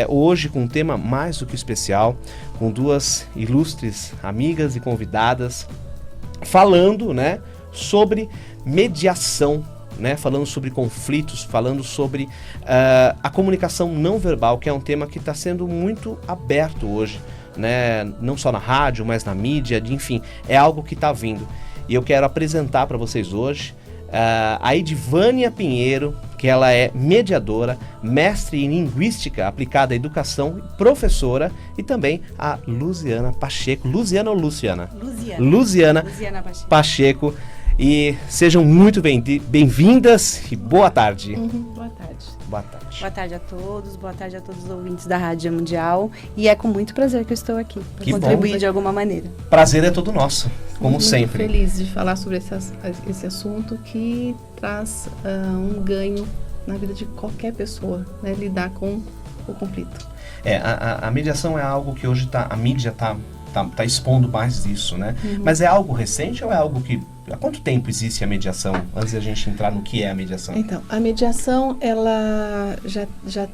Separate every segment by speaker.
Speaker 1: Hoje com um tema mais do que especial, com duas ilustres amigas e convidadas, falando, né, sobre mediação, né, falando sobre conflitos, falando sobre a comunicação não verbal, que é um tema que está sendo muito aberto hoje, né, não só na rádio, mas na mídia, enfim, é algo que está vindo. E eu quero apresentar para vocês hoje a Edivânia Pinheiro, que ela é mediadora, mestre em linguística aplicada à educação, professora, e também a Luziana Pacheco. Luziana ou Luciana? Luziana Pacheco. E sejam muito bem-vindas e boa tarde.
Speaker 2: Boa tarde.
Speaker 1: Boa tarde.
Speaker 2: Boa tarde a todos, boa tarde a todos os ouvintes da Rádio Mundial. E é com muito prazer que eu estou aqui, para contribuir de alguma maneira.
Speaker 1: Prazer é todo nosso, como
Speaker 3: muito
Speaker 1: sempre.
Speaker 3: Muito feliz de falar sobre esse assunto que traz um ganho na vida de qualquer pessoa, né? Lidar com o conflito.
Speaker 1: A mediação é algo que hoje a mídia está expondo mais disso, né? Mas é algo recente ou é algo que... Há quanto tempo existe a mediação, antes de a gente entrar no que é a mediação?
Speaker 3: Então, a mediação, ela já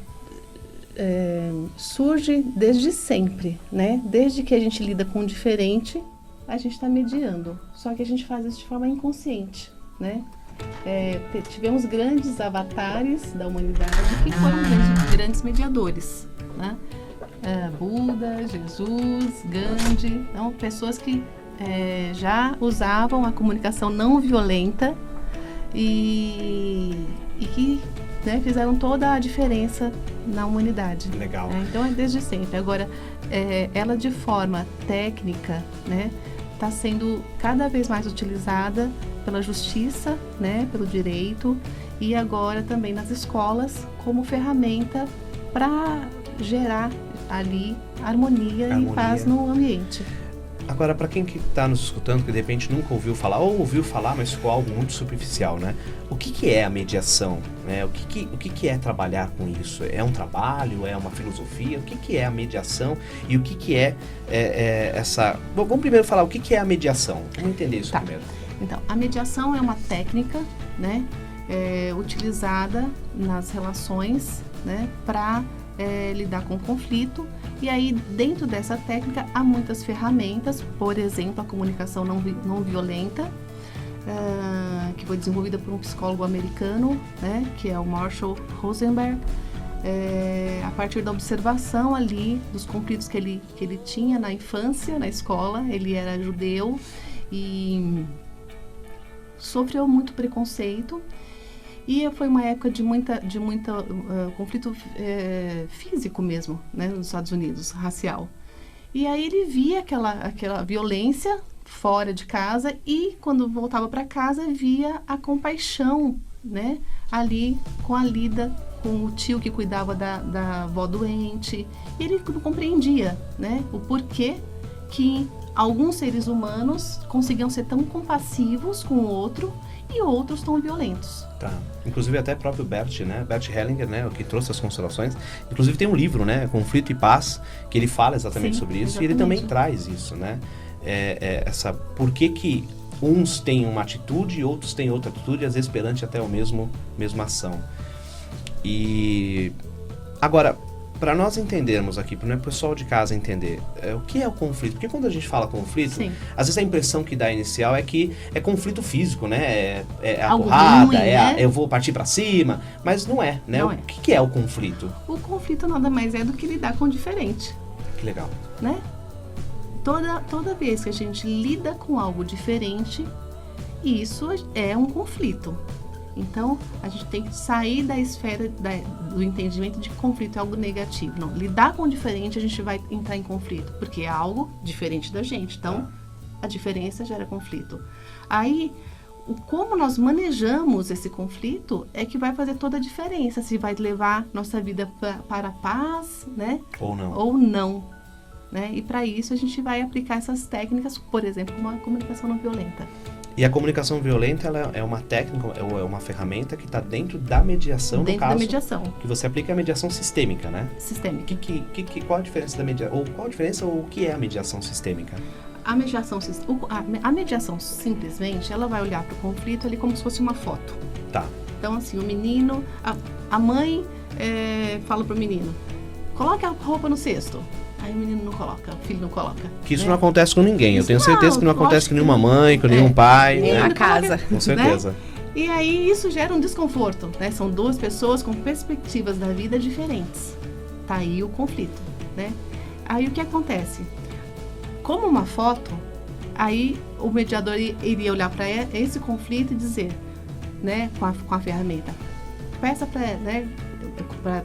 Speaker 3: surge desde sempre, né? Desde que a gente lida com o diferente, a gente está mediando. Só que a gente faz isso de forma inconsciente, né? Tivemos grandes avatares da humanidade que foram grandes mediadores, né? Buda, Jesus, Gandhi, então pessoas que já usavam a comunicação não violenta e que, né, fizeram toda a diferença na humanidade.
Speaker 1: Legal.
Speaker 3: Então é desde sempre. Agora, ela de forma técnica, né, está sendo cada vez mais utilizada pela justiça, né, pelo direito, e agora também nas escolas como ferramenta para gerar ali harmonia e paz no ambiente.
Speaker 1: Agora, para quem que está nos escutando, que de repente nunca ouviu falar, ou ouviu falar, mas ficou algo muito superficial, né? O que é a mediação? Né? O que é trabalhar com isso? É um trabalho? É uma filosofia? O que é a mediação? E o que é essa... Bom, vamos primeiro falar o que é a mediação. Vamos entender isso primeiro.
Speaker 3: Então, a mediação é uma técnica, né, utilizada nas relações, né, para lidar com o conflito. E aí, dentro dessa técnica, há muitas ferramentas, por exemplo, a comunicação não violenta, que foi desenvolvida por um psicólogo americano, né, que é o Marshall Rosenberg, a partir da observação ali dos conflitos que ele tinha na infância, na escola. Ele era judeu e sofreu muito preconceito. E foi uma época de muita conflito físico mesmo, né, nos Estados Unidos, racial. E aí ele via aquela violência fora de casa e, quando voltava para casa, via a compaixão, né, ali com a lida, com o tio que cuidava da avó doente. E ele não compreendia, né, o porquê que alguns seres humanos conseguiam ser tão compassivos com o outro e outros tão violentos.
Speaker 1: Tá. Inclusive até próprio Bert Hellinger, né, o que trouxe as constelações. Inclusive tem um livro, né, Conflito e Paz, que ele fala exatamente sobre isso. Exatamente. E ele também traz isso, né, por que uns têm uma atitude e outros têm outra atitude, às vezes perante até a mesma ação. E agora, para nós entendermos aqui, para o pessoal de casa entender, o que é o conflito? Porque quando a gente fala conflito,
Speaker 3: Sim,
Speaker 1: às vezes a impressão que dá inicial é que é conflito físico, né? É a
Speaker 3: algo
Speaker 1: porrada,
Speaker 3: ruim, né?
Speaker 1: Eu vou partir para cima, mas não é, né?
Speaker 3: Não
Speaker 1: O que é o conflito?
Speaker 3: O conflito nada mais é do que lidar com o diferente,
Speaker 1: Que legal.
Speaker 3: né? Toda vez que a gente lida com algo diferente, isso é um conflito. Então, a gente tem que sair da esfera do entendimento de que conflito é algo negativo. Não, lidar com o diferente, a gente vai entrar em conflito, porque é algo diferente da gente. Então, a diferença gera conflito. Aí, como nós manejamos esse conflito é que vai fazer toda a diferença. Se vai levar nossa vida para a paz, né?
Speaker 1: Ou não.
Speaker 3: Ou não, né? E para isso, a gente vai aplicar essas técnicas, por exemplo, como a comunicação não violenta.
Speaker 1: E a comunicação violenta, ela é uma técnica, é uma ferramenta que está dentro da mediação,
Speaker 3: dentro
Speaker 1: no caso,
Speaker 3: da mediação.
Speaker 1: Que você aplica a mediação sistêmica, né?
Speaker 3: Sistêmica.
Speaker 1: Qual a diferença da mediação? Ou qual a diferença ou o que é a mediação sistêmica?
Speaker 3: A mediação, simplesmente, ela vai olhar para o conflito ali como se fosse uma foto.
Speaker 1: Tá.
Speaker 3: Então, assim, o menino... A mãe fala para o menino, coloque a roupa no cesto. Aí o menino não coloca, o filho não coloca.
Speaker 1: Que isso não acontece com ninguém. Eu tenho certeza que não acontece com nenhuma mãe, com
Speaker 3: É.
Speaker 1: nenhum pai,
Speaker 2: Nem
Speaker 1: né?
Speaker 2: na casa.
Speaker 1: Com certeza.
Speaker 3: Né? E aí isso gera um desconforto, né? São duas pessoas com perspectivas da vida diferentes. Tá aí o conflito, né? Aí o que acontece? Como uma foto, aí o mediador iria olhar para esse conflito e dizer, né, com a ferramenta, peça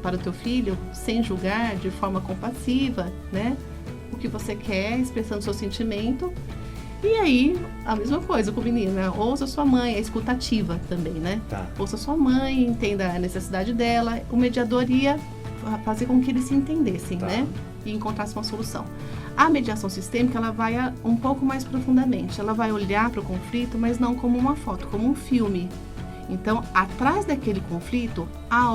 Speaker 3: para o teu filho, sem julgar, de forma compassiva, né, o que você quer, expressando seu sentimento. E aí, a mesma coisa com o menino, né? Ouça sua mãe, é escutativa também, né?
Speaker 1: Tá.
Speaker 3: Ouça sua mãe, entenda a necessidade dela. O mediador ia fazer com que eles se entendessem,
Speaker 1: Tá.
Speaker 3: né? E encontrassem uma solução. A mediação sistêmica, ela vai um pouco mais profundamente. Ela vai olhar para o conflito, mas não como uma foto, como um filme. Então, atrás daquele conflito, há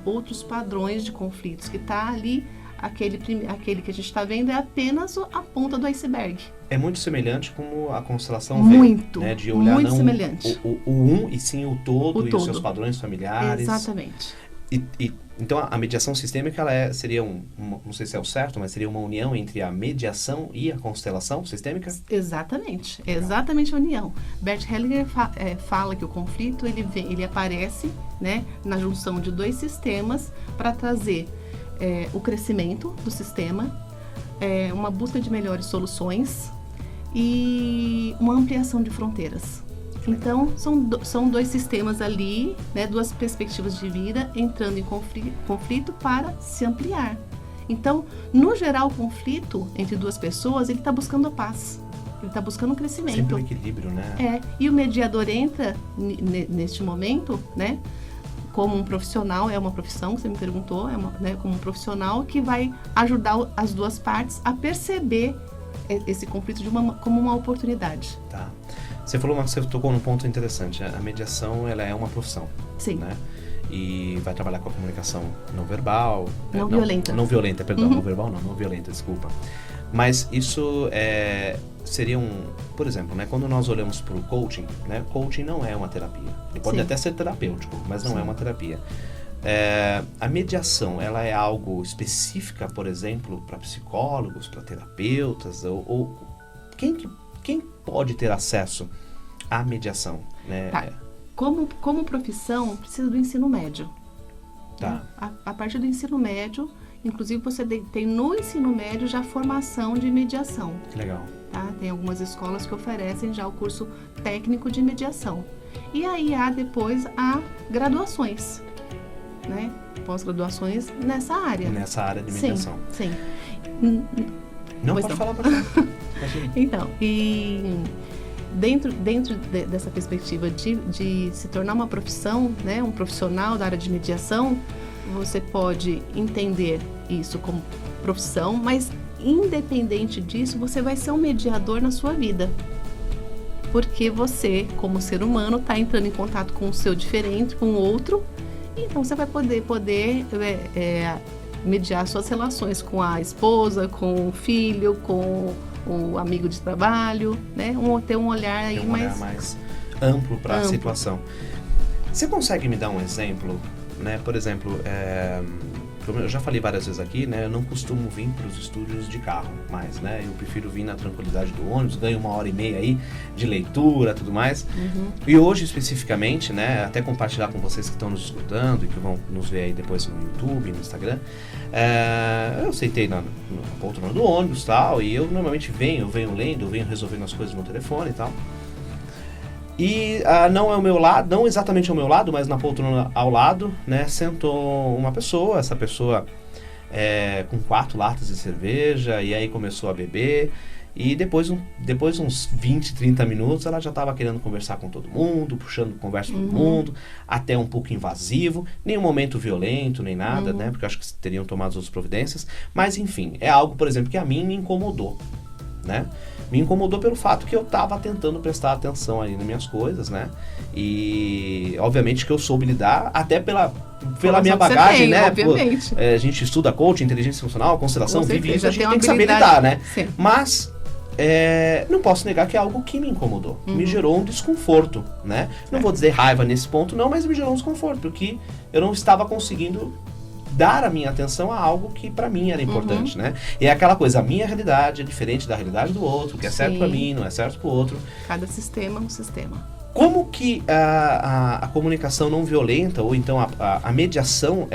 Speaker 3: outros padrões de conflitos, que está ali, aquele que a gente está vendo é apenas a ponta do iceberg.
Speaker 1: É muito semelhante como a constelação
Speaker 3: Muito,
Speaker 1: vê, né? De olhar
Speaker 3: muito
Speaker 1: não
Speaker 3: semelhante.
Speaker 1: o e sim o todo e
Speaker 3: todo.
Speaker 1: os seus padrões familiares.
Speaker 3: Exatamente.
Speaker 1: Então a mediação sistêmica seria não sei se é o certo, mas seria uma união entre a mediação e a constelação sistêmica?
Speaker 3: Exatamente. É exatamente a união. Bert Hellinger fala que o conflito ele aparece, né, na junção de dois sistemas para trazer o crescimento do sistema, uma busca de melhores soluções e uma ampliação de fronteiras. Então, são dois sistemas ali, né, duas perspectivas de vida entrando em conflito para se ampliar. Então, no geral, o conflito entre duas pessoas, ele está buscando a paz, ele está buscando o crescimento.
Speaker 1: Sempre o equilíbrio, né?
Speaker 3: E o mediador entra neste momento, né, como um profissional, é uma profissão que você me perguntou, né, como um profissional que vai ajudar as duas partes a perceber esse conflito como uma oportunidade.
Speaker 1: Tá. Você tocou num ponto interessante. A mediação, ela é uma profissão.
Speaker 3: Sim.
Speaker 1: Né? E vai trabalhar com a comunicação não verbal.
Speaker 3: Violenta.
Speaker 1: Não violenta, perdão. Não verbal não violenta, desculpa. Mas isso seria por exemplo, né, quando nós olhamos para o coaching, né, coaching não é uma terapia. Ele pode até ser terapêutico, mas não é uma terapia. A mediação, ela é algo específica, por exemplo, para psicólogos, para terapeutas, ou quem pode ter acesso à mediação? Né?
Speaker 3: Tá. Como profissão, precisa do ensino médio.
Speaker 1: Tá.
Speaker 3: A partir do ensino médio, inclusive você tem no ensino médio já formação de mediação.
Speaker 1: Legal.
Speaker 3: Tá? Tem algumas escolas que oferecem já o curso técnico de mediação. E aí há depois graduações, né? Pós-graduações nessa área.
Speaker 1: Nessa área de mediação.
Speaker 3: Sim.
Speaker 1: Não, pode falar pra mim.
Speaker 3: Então, e dentro dessa perspectiva de se tornar uma profissão, né, um profissional da área de mediação, você pode entender isso como profissão, mas independente disso, você vai ser um mediador na sua vida. Porque você, como ser humano, está entrando em contato com o seu diferente, com o outro, então você vai poder mediar suas relações com a esposa, com o filho, com o amigo de trabalho, né? Ter um olhar aí
Speaker 1: mais amplo para a situação. Você consegue me dar um exemplo, né? Por exemplo, como eu já falei várias vezes aqui, né? Eu não costumo vir para os estúdios de carro mais, né? Eu prefiro vir na tranquilidade do ônibus, ganho 1h30 aí de leitura, tudo mais. E hoje especificamente, né? Até compartilhar com vocês que estão nos escutando e que vão nos ver aí depois no YouTube, no Instagram. Eu sentei na poltrona do ônibus e tal, e eu normalmente venho lendo, venho resolvendo as coisas no telefone e tal. E não é o meu lado, não exatamente ao meu lado, mas na poltrona ao lado, né, sentou uma pessoa, essa pessoa com 4 latas de cerveja, e aí começou a beber, e depois uns 20, 30 minutos, ela já estava querendo conversar com todo mundo, puxando conversa com todo mundo, até um pouco invasivo, nenhum momento violento, nem nada, né, porque eu acho que teriam tomado as outras providências, mas enfim, é algo, por exemplo, que a mim me incomodou, né? Me incomodou pelo fato que eu estava tentando prestar atenção aí nas minhas coisas, né? E obviamente que eu soube lidar, até pela minha bagagem, né?
Speaker 3: Obviamente.
Speaker 1: A gente estuda coaching, inteligência emocional, constelação, vive isso, a gente tem que saber
Speaker 3: habilidade,
Speaker 1: lidar, né?
Speaker 3: Sim.
Speaker 1: Mas não posso negar que é algo que me incomodou. Me gerou um desconforto, né? Não vou dizer raiva nesse ponto não, mas me gerou um desconforto, porque eu não estava conseguindo dar a minha atenção a algo que para mim era importante, né? E é aquela coisa, a minha realidade é diferente da realidade do outro, que é certo para mim, não é certo para o outro.
Speaker 3: Cada sistema é um sistema.
Speaker 1: Como que a comunicação não violenta, ou então a mediação,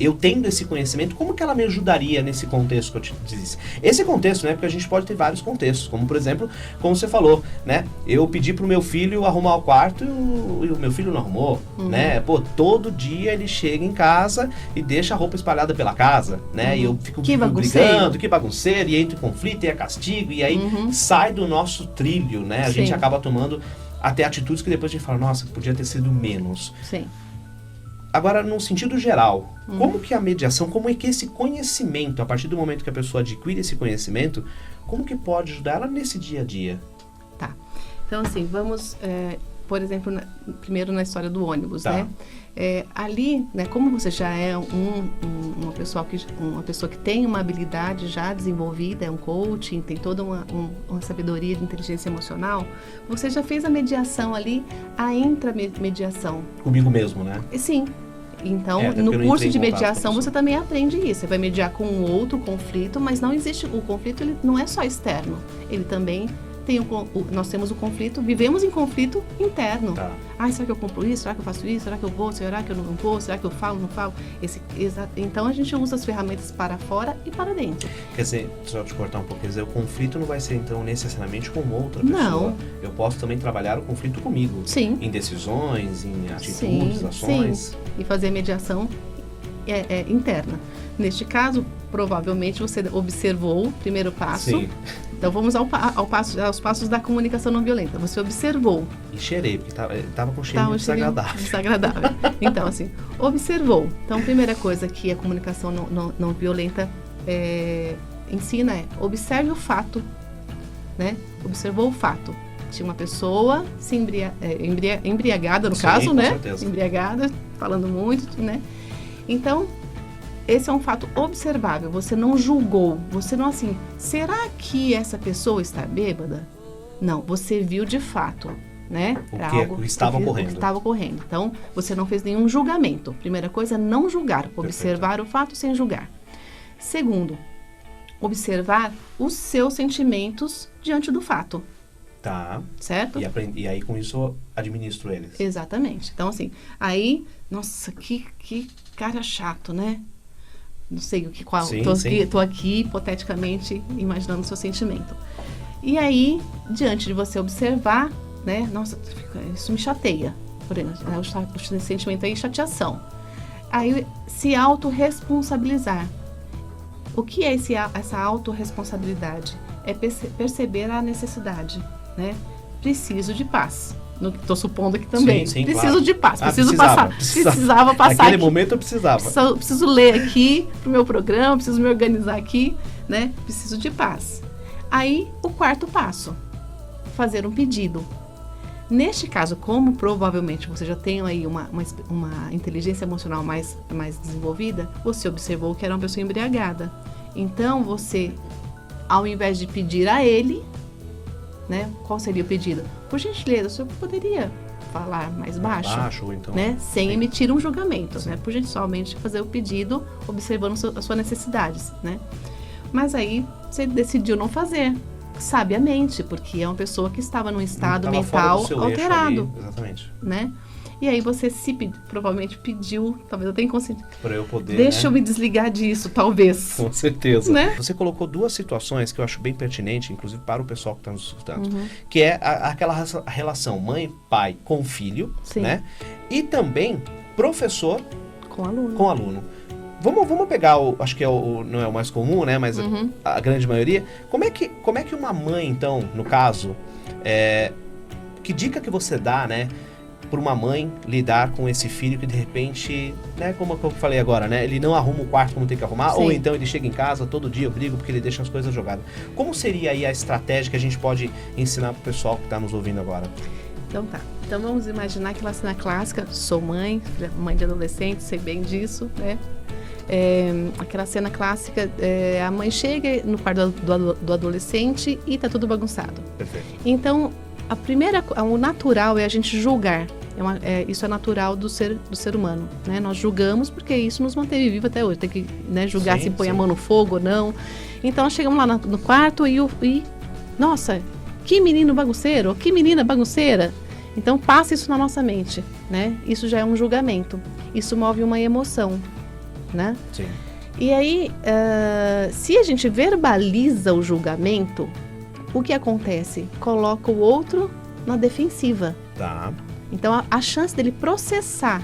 Speaker 1: eu tendo esse conhecimento, como que ela me ajudaria nesse contexto que eu te disse? Esse contexto, né? Porque a gente pode ter vários contextos, como por exemplo, como você falou, né? Eu pedi pro meu filho arrumar o quarto e o meu filho não arrumou, né? Pô, todo dia ele chega em casa e deixa a roupa espalhada pela casa, né? E eu fico brigando, que bagunceiro, e entra em conflito, e é castigo, e aí sai do nosso trilho, né? A gente acaba tomando até atitudes que depois a gente fala, nossa, podia ter sido menos.
Speaker 3: Sim.
Speaker 1: Agora, no sentido geral, como que a mediação, como é que esse conhecimento, a partir do momento que a pessoa adquire esse conhecimento, como que pode ajudar ela nesse dia a dia?
Speaker 3: Tá. Então, assim, vamos, por exemplo, primeiro na história do ônibus, né? Ali, né, como você já é uma pessoa que tem uma habilidade já desenvolvida, é um coaching, tem toda uma sabedoria de inteligência emocional, você já fez a mediação ali, a intramediação.
Speaker 1: Comigo mesmo, né?
Speaker 3: Sim. Então, no curso de mediação, você também aprende isso. Você vai mediar com um outro conflito, mas não existe... O conflito ele não é só externo. Ele também tem nós temos o conflito, vivemos em conflito interno.
Speaker 1: Tá.
Speaker 3: Será que eu compro isso? Será que eu faço isso? Será que eu vou? Será que eu não vou? Será que eu falo? Não falo? Então, a gente usa as ferramentas para fora e para dentro.
Speaker 1: Quer dizer, só te cortar um pouco, quer dizer, o conflito não vai ser, então, necessariamente com outra pessoa.
Speaker 3: Não.
Speaker 1: Eu posso também trabalhar o conflito comigo.
Speaker 3: Sim.
Speaker 1: Em decisões, em atitudes, ações.
Speaker 3: Sim. E fazer a mediação interna. Neste caso, provavelmente você observou o primeiro passo.
Speaker 1: Sim.
Speaker 3: Então vamos aos passos da comunicação não violenta. Você observou.
Speaker 1: E cheirei, porque tava com cheiro desagradável.
Speaker 3: Então, assim, observou. Então, a primeira coisa que a comunicação não violenta ensina é observe o fato, né? Observou o fato. Tinha uma pessoa embriagada, no caso,
Speaker 1: com
Speaker 3: né?
Speaker 1: certeza.
Speaker 3: Embriagada, falando muito, né? Então, esse é um fato observável, você não julgou, você não assim, será que essa pessoa está bêbada? Não, você viu de fato, né?
Speaker 1: O que estava ocorrendo.
Speaker 3: Então, você não fez nenhum julgamento. Primeira coisa, não julgar, observar o fato sem julgar. Segundo, observar os seus sentimentos diante do fato.
Speaker 1: Tá.
Speaker 3: Certo?
Speaker 1: E aí, com isso, eu administro eles.
Speaker 3: Exatamente. Então, assim, aí, nossa, que cara chato, né? Não sei qual. Tô aqui, hipoteticamente, imaginando o seu sentimento. E aí, diante de você observar, né? Nossa, isso me chateia. Por exemplo, o sentimento aí, chateação. Aí, se autorresponsabilizar. O que é essa autorresponsabilidade? É perceber a necessidade, né? Preciso de paz. Estou supondo que também.
Speaker 1: Sim,
Speaker 3: preciso
Speaker 1: claro.
Speaker 3: de paz.
Speaker 1: Precisava passar. Naquele momento eu precisava.
Speaker 3: Preciso ler aqui pro meu programa, preciso me organizar aqui, né? Preciso de paz. Aí, o quarto passo. Fazer um pedido. Neste caso, como provavelmente você já tem aí uma inteligência emocional mais desenvolvida, você observou que era uma pessoa embriagada. Então, você, ao invés de pedir a ele, né? Qual seria o pedido? Por gentileza, o senhor poderia falar mais baixo?
Speaker 1: Ou então,
Speaker 3: né? Sem emitir um julgamento, né? Por gentileza, somente fazer o pedido, observando as suas necessidades, né? Mas aí, você decidiu não fazer, sabiamente, porque é uma pessoa que estava num estado mental alterado.
Speaker 1: Ali, exatamente.
Speaker 3: Né? E aí você provavelmente pediu, talvez eu tenha consciência.
Speaker 1: Para eu poder,
Speaker 3: Deixa eu me desligar disso, talvez.
Speaker 1: Com certeza.
Speaker 3: Né?
Speaker 1: Você colocou duas situações que eu acho bem pertinente, inclusive para o pessoal que está nos escutando, que é aquela relação mãe-pai com filho, né? E também professor com aluno. Vamos pegar acho que não é o mais comum, né? Mas a grande maioria. Como é que uma mãe, então, no caso, que dica que você dá, né? Para uma mãe lidar com esse filho que de repente, né, como eu falei agora, né, ele não arruma o quarto como tem que arrumar, ou então ele chega em casa todo dia, eu brigo porque ele deixa as coisas jogadas. Como seria aí a estratégia que a gente pode ensinar para o pessoal que está nos ouvindo agora?
Speaker 3: Então tá. Então vamos imaginar aquela cena clássica, sou mãe de adolescente, sei bem disso, né? Aquela cena clássica, a mãe chega no quarto do adolescente e tá tudo bagunçado.
Speaker 1: Perfeito.
Speaker 3: Então, o natural é a gente julgar. Isso é natural do ser humano, né? Nós julgamos porque isso nos manteve vivo até hoje. Tem que, né, julgar se põe a mão no fogo ou não. Então, nós chegamos lá no quarto e nossa, que menino bagunceiro, que menina bagunceira. Então, passa isso na nossa mente, né? Isso já é um julgamento. Isso move uma emoção, né?
Speaker 1: Sim.
Speaker 3: E aí, se a gente verbaliza o julgamento, o que acontece? Coloca o outro na defensiva.
Speaker 1: Tá.
Speaker 3: Então, a chance dele processar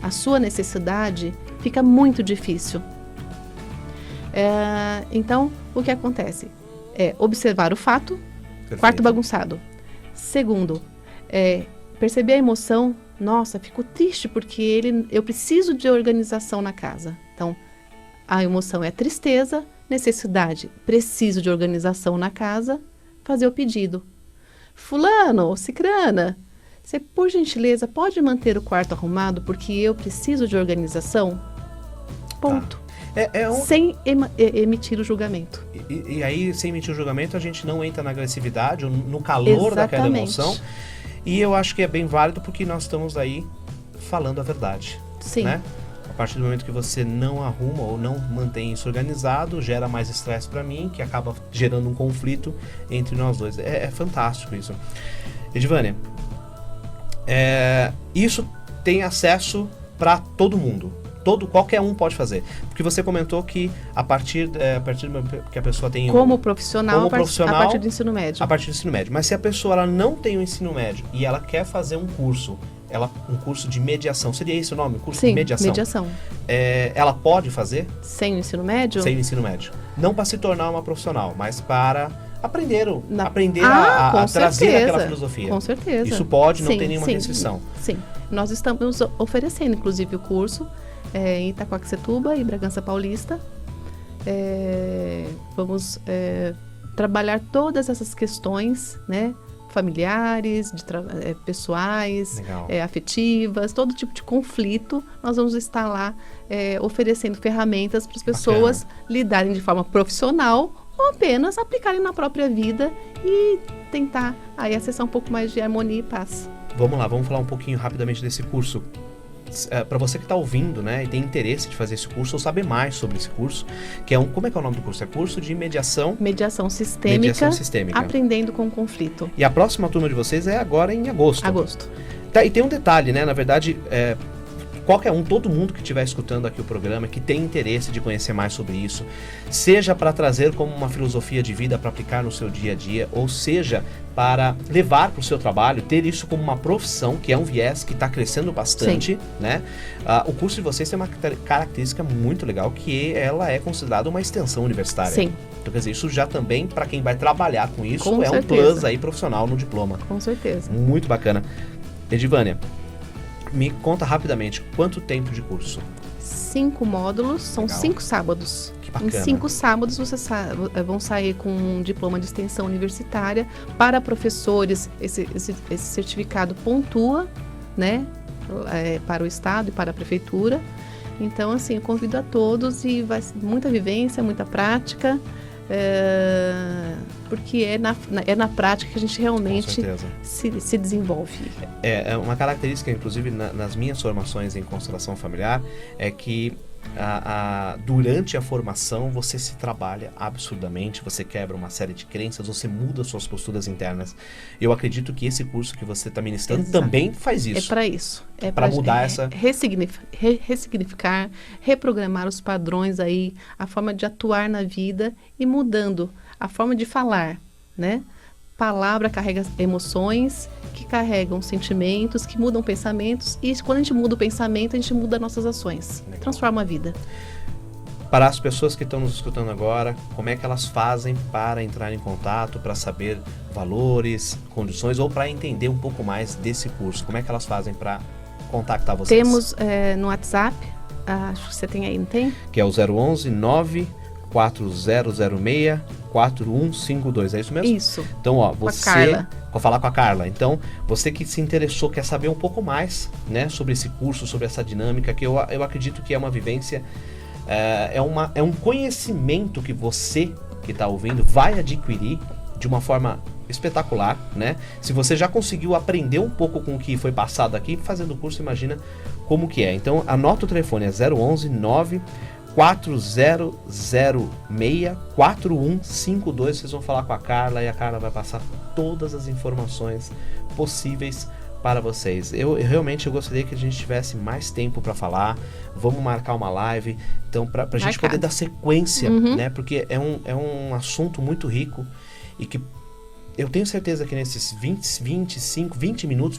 Speaker 3: a sua necessidade fica muito difícil. Então, o que acontece? Observar o fato. Perfeito. Quarto bagunçado. Segundo, perceber a emoção. Nossa, fico triste porque eu preciso de organização na casa. Então, a emoção é tristeza, necessidade, preciso de organização na casa, fazer o pedido. Fulano, cicrana, você, por gentileza, pode manter o quarto arrumado porque eu preciso de organização? Ponto.
Speaker 1: Tá.
Speaker 3: Sem emitir o julgamento.
Speaker 1: E aí, sem emitir o julgamento, a gente não entra na agressividade, no calor daquela emoção. E eu acho que é bem válido porque nós estamos aí falando a verdade.
Speaker 3: Sim.
Speaker 1: Né? A partir do momento que você não arruma ou não mantém isso organizado, gera mais estresse para mim, que acaba gerando um conflito entre nós dois. É fantástico isso. Edivânia, isso tem acesso para todo mundo. Qualquer um pode fazer. Porque você comentou que a partir do momento que a pessoa tem...
Speaker 3: Como profissional, a partir do ensino médio.
Speaker 1: A partir do ensino médio. Mas se a pessoa ela não tem o ensino médio e ela quer fazer um curso, um curso de mediação, seria esse o nome? Curso de mediação?
Speaker 3: Mediação.
Speaker 1: Ela pode fazer?
Speaker 3: Sem o ensino médio?
Speaker 1: Sem o ensino médio. Não para se tornar uma profissional, mas para aprender a trazer aquela filosofia.
Speaker 3: Com certeza.
Speaker 1: Isso pode, não tem nenhuma restrição.
Speaker 3: Sim. Nós estamos oferecendo, inclusive, o curso em Itaquaquecetuba e Bragança Paulista. Vamos trabalhar todas essas questões, né? Familiares, pessoais, afetivas, todo tipo de conflito. Nós vamos estar lá oferecendo ferramentas para as pessoas lidarem de forma profissional ou apenas aplicarem na própria vida e tentar aí acessar um pouco mais de harmonia e paz.
Speaker 1: Vamos lá, vamos falar um pouquinho rapidamente desse curso. Para você que está ouvindo, né, e tem interesse de fazer esse curso ou saber mais sobre esse curso, que como é que é o nome do curso? É curso de mediação sistêmica, aprendendo com o conflito. E a próxima turma de vocês é agora em agosto. Tá, e tem um detalhe, né, na verdade, todo mundo que estiver escutando aqui o programa, que tem interesse de conhecer mais sobre isso, seja para trazer como uma filosofia de vida para aplicar no seu dia a dia, ou seja, para levar para o seu trabalho, ter isso como uma profissão, que é um viés que está crescendo bastante, né? O curso de vocês tem uma característica muito legal, que ela é considerada uma extensão universitária.
Speaker 3: Sim.
Speaker 1: Então, quer dizer, isso já também, para quem vai trabalhar com isso, um plus aí profissional no diploma.
Speaker 3: Com certeza.
Speaker 1: Muito bacana. Edivânia, me conta rapidamente, quanto tempo de curso?
Speaker 3: 5 módulos, são 5 sábados.
Speaker 1: Que bacana.
Speaker 3: Em 5 sábados vocês vão sair com um diploma de extensão universitária. Para professores, esse certificado pontua, né, para o Estado e para a Prefeitura. Então, assim, eu convido a todos e vai ser muita vivência, muita prática. Porque é na prática que a gente realmente se desenvolve.
Speaker 1: É uma característica, inclusive, nas minhas formações em constelação familiar, é que durante a formação você se trabalha absurdamente, você quebra uma série de crenças, você muda suas posturas internas. Eu acredito que esse curso que você está ministrando também faz isso.
Speaker 3: É para isso.
Speaker 1: Para mudar essa...
Speaker 3: Ressignificar, reprogramar os padrões aí, a forma de atuar na vida e mudando a forma de falar, né? Palavra carrega emoções, que carregam sentimentos, que mudam pensamentos. E quando a gente muda o pensamento, a gente muda nossas ações. Legal. Transforma a vida.
Speaker 1: Para as pessoas que estão nos escutando agora, como é que elas fazem para entrar em contato, para saber valores, condições, ou para entender um pouco mais desse curso? Como é que elas fazem para contactar vocês?
Speaker 3: Temos no WhatsApp, acho que você tem aí, não tem?
Speaker 1: Que é o 011 94006 4152, é isso mesmo?
Speaker 3: Isso.
Speaker 1: Então, vou falar com a Carla. Então, você que se interessou, quer saber um pouco mais, né, sobre esse curso, sobre essa dinâmica, que eu acredito que é uma vivência, é um conhecimento que você que está ouvindo vai adquirir de uma forma espetacular, né? Se você já conseguiu aprender um pouco com o que foi passado aqui, fazendo o curso, imagina como que é. Então, anota o telefone, é 011 94006-4152. Vocês vão falar com a Carla e a Carla vai passar todas as informações possíveis para vocês. Eu realmente gostaria que a gente tivesse mais tempo para falar. Vamos marcar uma live, então, para a gente poder dar sequência, né? Porque é um assunto muito rico e que eu tenho certeza que nesses 25 minutos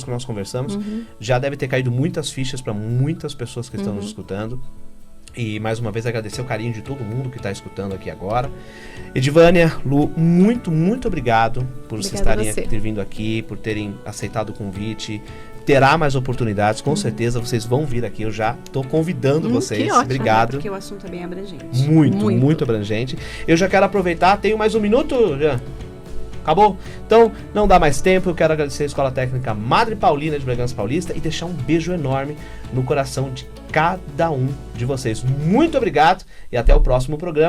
Speaker 1: que nós conversamos, já deve ter caído muitas fichas para muitas pessoas que estão nos escutando. E mais uma vez agradecer o carinho de todo mundo que está escutando aqui agora. Edivânia, Lu, muito, muito obrigado por vocês terem vindo aqui, por terem aceitado o convite. Terá mais oportunidades, com certeza vocês vão vir aqui. Eu já estou convidando vocês.
Speaker 2: Que ótimo,
Speaker 1: obrigado.
Speaker 2: Porque o assunto é bem abrangente.
Speaker 1: Muito abrangente. Eu já quero aproveitar, tenho mais um minuto, Jean? Acabou? Então, não dá mais tempo. Eu quero agradecer a Escola Técnica Madre Paulina de Bragança Paulista e deixar um beijo enorme no coração de cada um de vocês. Muito obrigado e até o próximo programa.